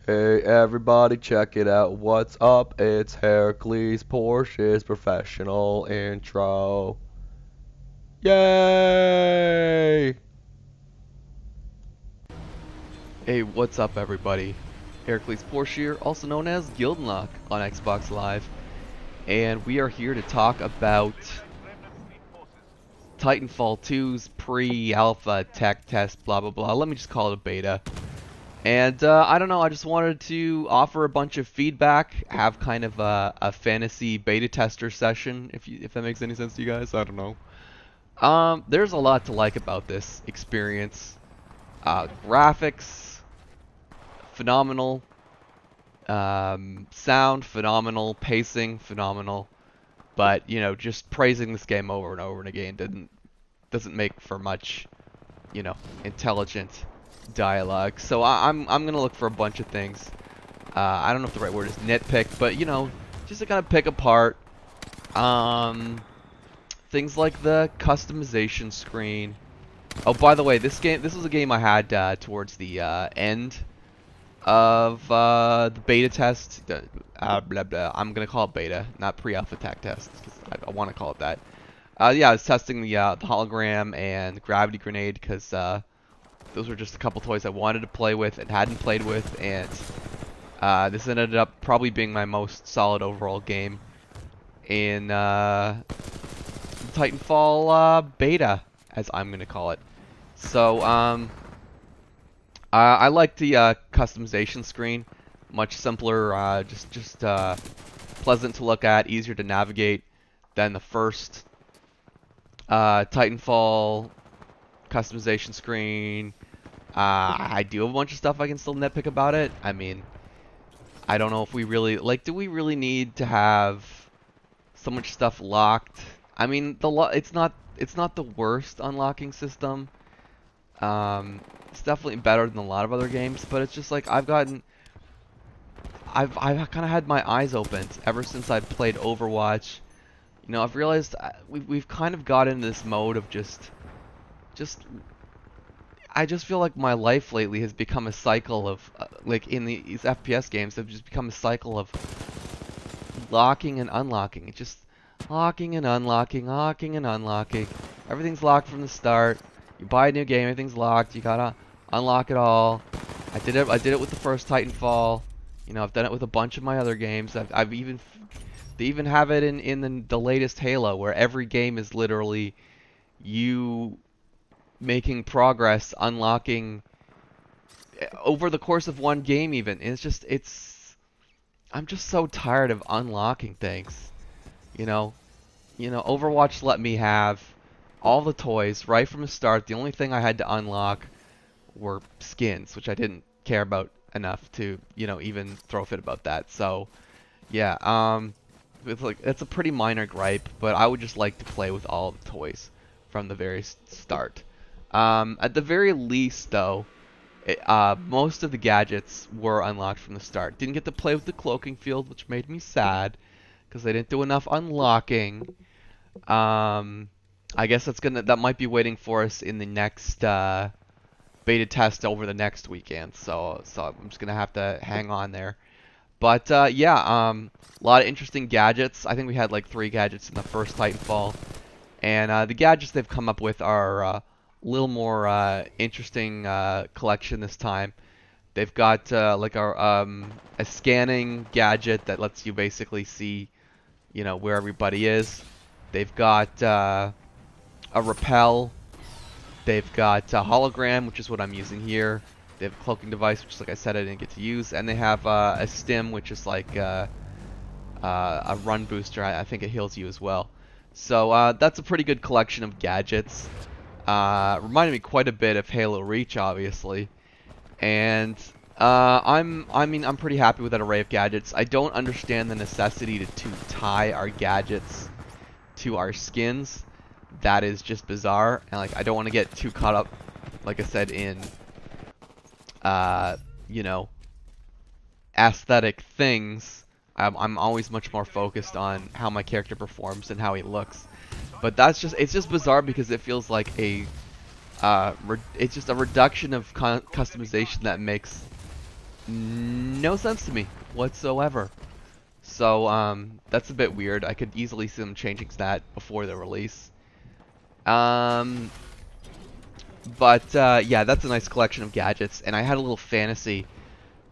Hey everybody, check it out. What's up? It's Hercules Porsche's professional intro. Yay! Hey, what's up everybody? Hercules Porsche here, also known as Gildenlock on Xbox Live, and we are here to talk about Titanfall 2's pre-alpha tech test, blah blah blah. Let me just call it a beta. And I don't know, I just wanted to offer a bunch of feedback, have kind of a fantasy beta tester session, if that makes any sense to you guys. I don't know. There's a lot to like about this experience. Graphics, phenomenal. Sound, phenomenal. Pacing, phenomenal. But you know, just praising this game over and over and again doesn't make for much, you know, intelligent dialogue. So I'm gonna look for a bunch of things. I don't know if the right word is nitpick, but you know, just to kind of pick apart things like the customization screen. Oh, by the way, this was a game I had towards the end of the beta test. Blah blah. I'm gonna call it beta, not pre-alpha tech test, because I want to call it that. Yeah, I was testing the hologram and gravity grenade because those were just a couple toys I wanted to play with and hadn't played with, and this ended up probably being my most solid overall game in Titanfall beta, as I'm gonna call it. So I like the customization screen, much simpler, just pleasant to look at, easier to navigate than the first Titanfall customization screen. I do have a bunch of stuff I can still nitpick about it. I mean, I don't know if we really do we really need to have so much stuff locked? I mean, it's not the worst unlocking system. It's definitely better than a lot of other games, but it's just like I've kind of had my eyes opened ever since I played Overwatch. You know, I've realized we've kind of got into this mode of just I just feel like my life lately has become a cycle of like in these FPS games have just become a cycle of locking and unlocking. It's just locking and unlocking, locking and unlocking. Everything's locked from the start. You buy a new game, everything's locked. You gotta unlock it all. I did it with the first Titanfall. You know, I've done it with a bunch of my other games. They even have it in the latest Halo, where every game is literally you making progress, unlocking over the course of one game even. And I'm just so tired of unlocking things. You know, Overwatch let me have all the toys right from the start. The only thing I had to unlock were skins, which I didn't care about enough to, you know, even throw a fit about that. So, yeah, it's a pretty minor gripe, but I would just like to play with all the toys from the very start. At the very least, though, most of the gadgets were unlocked from the start. Didn't get to play with the cloaking field, which made me sad, because they didn't do enough unlocking. I guess that might be waiting for us in the next beta test over the next weekend. So I'm just gonna have to hang on there. But yeah, a lot of interesting gadgets. I think we had like 3 gadgets in the first Titanfall, and the gadgets they've come up with are a little more interesting collection this time. They've got like a scanning gadget that lets you basically see, you know, where everybody is. They've got a repel. They've got a hologram, which is what I'm using here. They have a cloaking device, which, like I said, I didn't get to use, and they have a stim, which is like a run booster. I think it heals you as well. So that's a pretty good collection of gadgets. Reminded me quite a bit of Halo Reach, obviously, and I'm pretty happy with that array of gadgets. I don't understand the necessity to tie our gadgets to our skins. That is just bizarre, and like I don't want to get too caught up, like I said, in you know, aesthetic things. I'm always much more focused on how my character performs and how he looks. But it's just bizarre because it feels like it's just a reduction of customization that makes no no sense to me whatsoever. So that's a bit weird. I could easily see them changing that before the release. Yeah, that's a nice collection of gadgets, and I had a little fantasy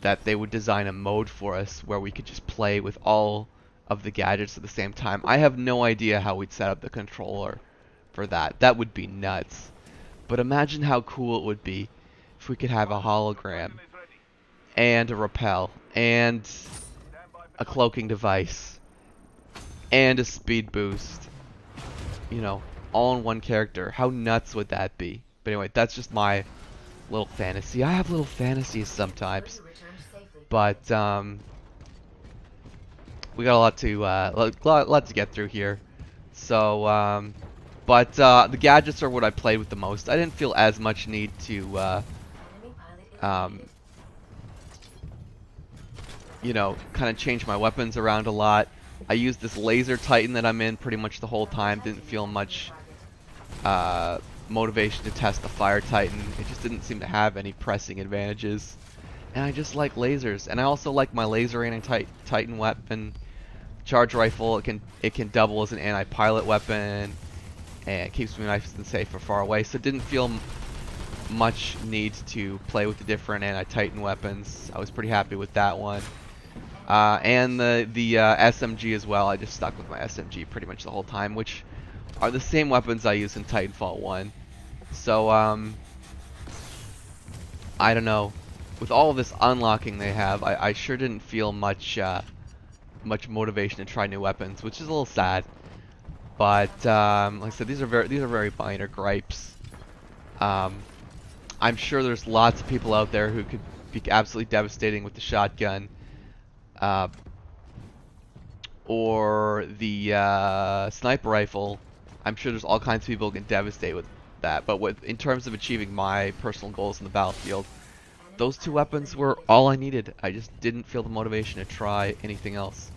that they would design a mode for us where we could just play with all of the gadgets at the same time. I have no idea how we'd set up the controller for that. That would be nuts. But imagine how cool it would be if we could have a hologram and a rappel and a cloaking device and a speed boost, you know, all in one character. How nuts would that be? But anyway, that's just my little fantasy. I have little fantasies sometimes, but we got a lot to get through here. So the gadgets are what I played with the most. I didn't feel as much need to you know, kind of change my weapons around a lot. I used this laser Titan that I'm in pretty much the whole time. Didn't feel much motivation to test the fire Titan. It just didn't seem to have any pressing advantages. And I just like lasers. And I also like my laser anti-Titan weapon. Charge rifle, it can double as an anti-pilot weapon. And it keeps me nice and safe from far away. So it didn't feel much need to play with the different anti-Titan weapons. I was pretty happy with that one. And the SMG as well. I just stuck with my SMG pretty much the whole time, which are the same weapons I use in TitanFall 1. So, I don't know. With all of this unlocking they have, I sure didn't feel much motivation to try new weapons, which is a little sad. But like I said, these are very minor gripes. I'm sure there's lots of people out there who could be absolutely devastating with the shotgun. Or the sniper rifle. I'm sure there's all kinds of people who can devastate with that. But in terms of achieving my personal goals in the battlefield, those two weapons were all I needed. I just didn't feel the motivation to try anything else.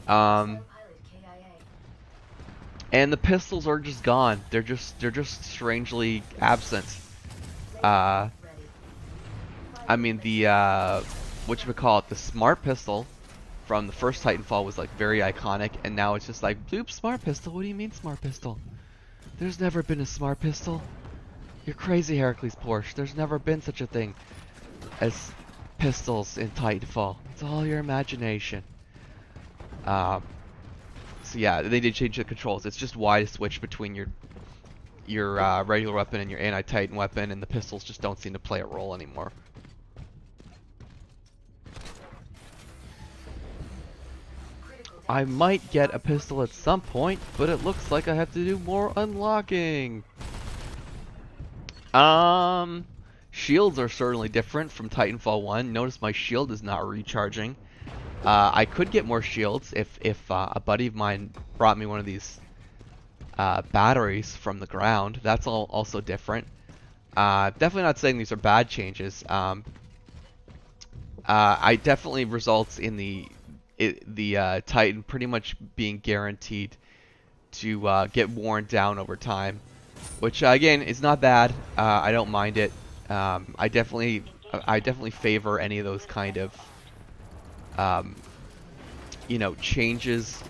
And the pistols are just gone. They're just strangely absent. I mean the whatchamacallit, the smart pistol from the first Titanfall was like very iconic, and now it's just like, bloop, smart pistol. What do you mean smart pistol? There's never been a smart pistol. You're crazy, Heracles Porsche. There's never been such a thing as pistols in Titanfall. It's all your imagination. So yeah, they did change the controls. It's just why to switch between your regular weapon and your anti-Titan weapon, and the pistols just don't seem to play a role anymore. I might get a pistol at some point, but it looks like I have to do more unlocking. Shields are certainly different from Titanfall 1. Notice my shield is not recharging. I could get more shields if a buddy of mine brought me one of these batteries from the ground. That's also different. Definitely not saying these are bad changes. I definitely results in the Titan pretty much being guaranteed to get worn down over time, which again is not bad. I don't mind it. I definitely favor any of those kind of you know, changes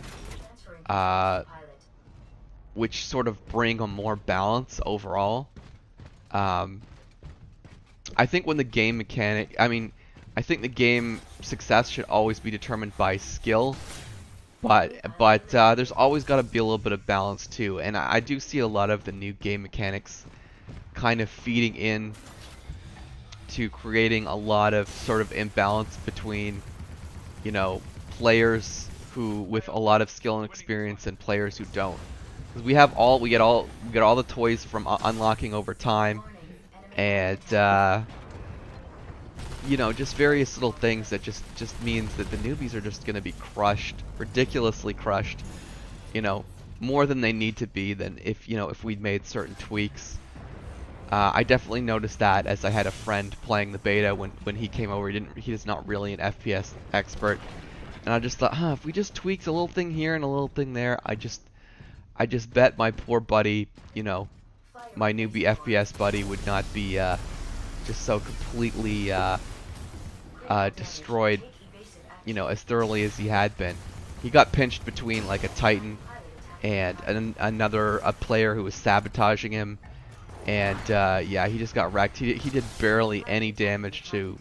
which sort of bring a more balance overall. I think when the game mechanic, I think the game success should always be determined by skill, but there's always got to be a little bit of balance too. And I do see a lot of the new game mechanics kind of feeding in to creating a lot of sort of imbalance between, you know, players who with a lot of skill and experience and players who don't. Because we get all the toys from unlocking over time, and you know, just various little things that just means that the newbies are just going to be crushed, ridiculously crushed, you know, more than they need to be than if we'd made certain tweaks. I definitely noticed that as I had a friend playing the beta when he came over. He is not really an FPS expert, and I just thought, if we just tweaked a little thing here and a little thing there, I just bet my poor buddy, you know, my newbie FPS buddy would not be just so completely destroyed, you know, as thoroughly as he had been. He got pinched between like a Titan and a player who was sabotaging him, and yeah, he just got wrecked. He did barely any damage to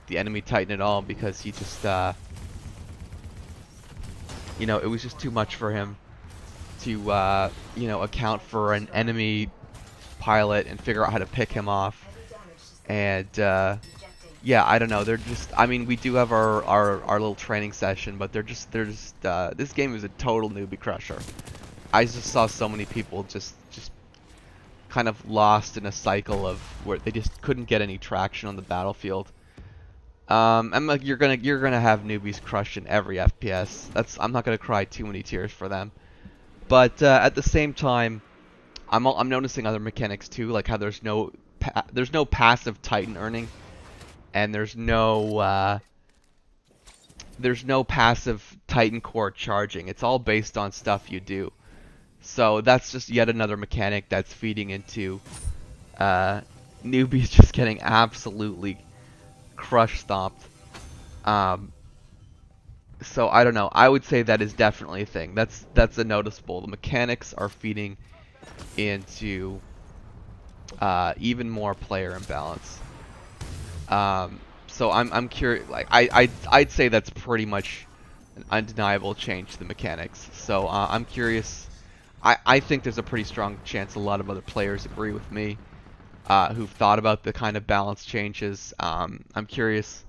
the enemy Titan at all because he just, you know, it was just too much for him to, you know, account for an enemy pilot and figure out how to pick him off. And yeah, I don't know. They're just. I mean, we do have our little training session, but they're just. This game is a total newbie crusher. I just saw so many people just kind of lost in a cycle of where they just couldn't get any traction on the battlefield. I'm like, you're gonna have newbies crushed in every FPS. I'm not gonna cry too many tears for them. But at the same time, I'm noticing other mechanics too, like how there's no passive Titan earning. And there's no passive Titan core charging. It's all based on stuff you do. So that's just yet another mechanic that's feeding into newbies just getting absolutely crush stomped. So I don't know. I would say that is definitely a thing. That's a noticeable. The mechanics are feeding into even more player imbalance. So I'm curious. Like I'd say that's pretty much an undeniable change to the mechanics. So I'm curious. I think there's a pretty strong chance a lot of other players agree with me, who've thought about the kind of balance changes. I'm curious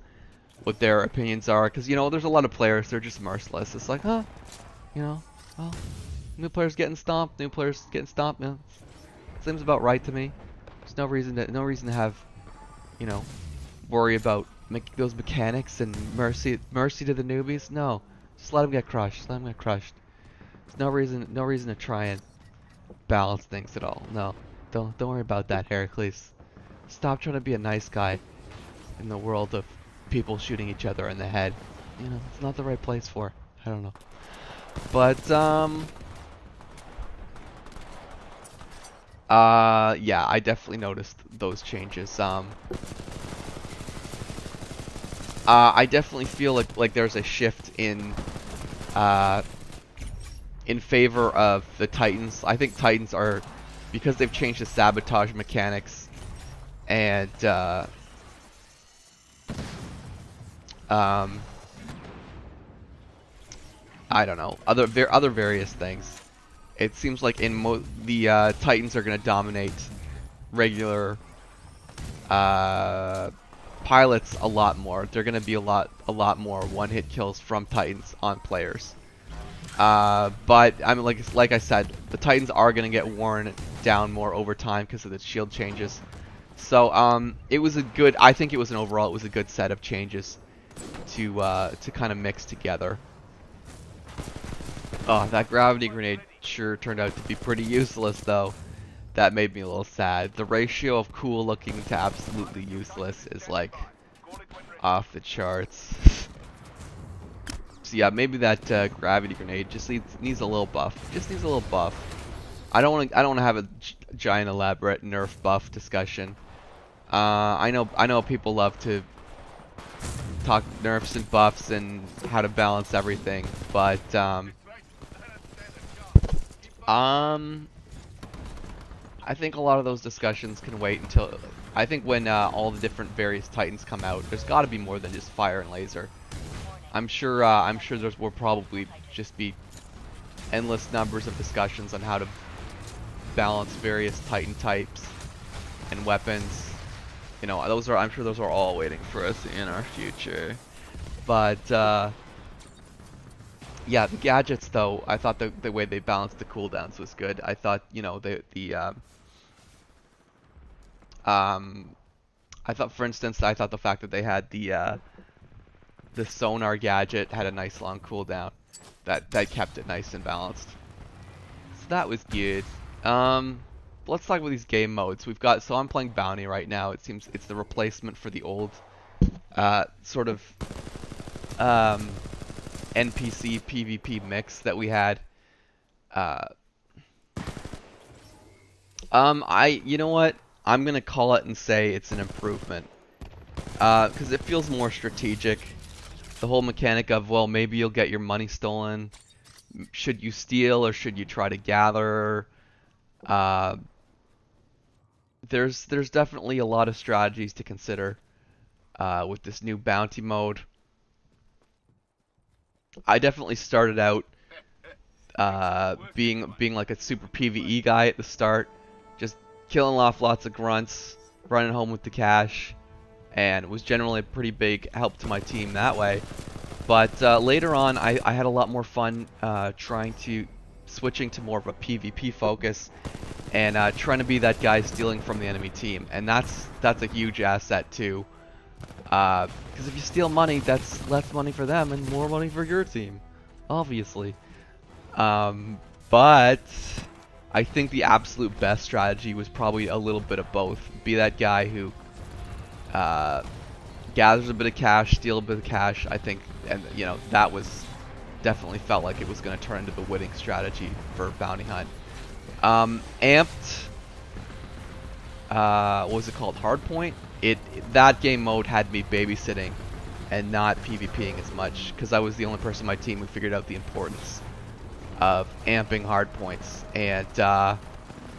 what their opinions are, because you know there's a lot of players, they're just merciless. It's like, huh, you know, well, new players getting stomped, man. Seems about right to me. There's no reason to have, you know, worry about those mechanics and mercy to the newbies. No, just let them get crushed. There's no reason to try and balance things at all. No, don't worry about that, Heracles. Stop trying to be a nice guy in the world of people shooting each other in the head. You know, it's not the right place for it. I don't know. But yeah, I definitely noticed those changes. I definitely feel like there's a shift in favor of the Titans. I think Titans are, because they've changed the sabotage mechanics and I don't know, other various things. It seems like the Titans are going to dominate regular pilots a lot more. They're going to be a lot more one-hit kills from Titans on players. But I mean, like I said, the Titans are going to get worn down more over time because of the shield changes. So it was I think it was a good set of changes to kind of mix together. Oh, that gravity grenade sure turned out to be pretty useless, though. That made me a little sad. The ratio of cool looking to absolutely useless is like off the charts. So yeah, maybe that gravity grenade just needs a little buff. Just needs a little buff. I don't want to have a giant elaborate nerf buff discussion. I know people love to talk nerfs and buffs and how to balance everything, but I think a lot of those discussions can wait until, I think when all the different various Titans come out, there's got to be more than just fire and laser. I'm sure will probably just be endless numbers of discussions on how to balance various Titan types and weapons. You know, I'm sure those are all waiting for us in our future. But yeah, the gadgets though, I thought the way they balanced the cooldowns was good. I thought, you know, I thought, for instance, the fact that they had the sonar gadget had a nice long cooldown. That kept it nice and balanced. So that was good. Let's talk about these game modes. So I'm playing Bounty right now. It seems it's the replacement for the old sort of NPC PvP mix that we had. You know what? I'm gonna call it and say it's an improvement. because it feels more strategic. The whole mechanic of, well, maybe you'll get your money stolen. Should you steal or should you try to gather? Uh, there's definitely a lot of strategies to consider with this new bounty mode. I definitely started out being like a super PvE guy at the start, just killing off lots of grunts, running home with the cash, and it was generally a pretty big help to my team that way. But later on, I had a lot more fun switching to more of a PvP focus and trying to be that guy stealing from the enemy team, and that's a huge asset too. Because if you steal money, that's less money for them and more money for your team, obviously. But I think the absolute best strategy was probably a little bit of both. Be that guy who gathers a bit of cash, steal a bit of cash. I think, and you know, that was definitely felt like it was going to turn into the winning strategy for Bounty Hunt. Amped, what was it called? Hardpoint. That game mode had me babysitting and not PvPing as much because I was the only person on my team who figured out the importance of amping hardpoints. And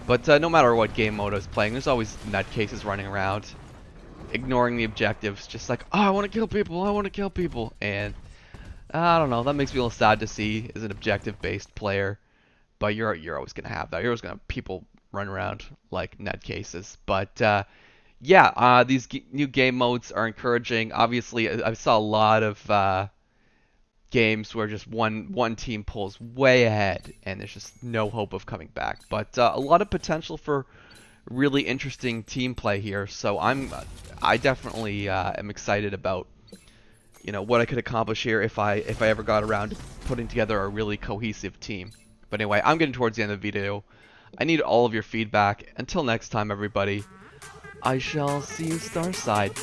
but no matter what game mode I was playing, there's always nutcases running around, ignoring the objectives, just like, oh, I want to kill people, I want to kill people, and I don't know. That makes me a little sad to see as an objective-based player. But you're always gonna have that. You're always gonna have people run around like nutcases. But yeah, these new game modes are encouraging. Obviously, I saw a lot of games where just one team pulls way ahead and there's just no hope of coming back. But a lot of potential for really interesting team play here. So I definitely am excited about, you know, what I could accomplish here if I ever got around to putting together a really cohesive team. But anyway, I'm getting towards the end of the video. I need all of your feedback. Until next time, everybody, I shall see you Starside.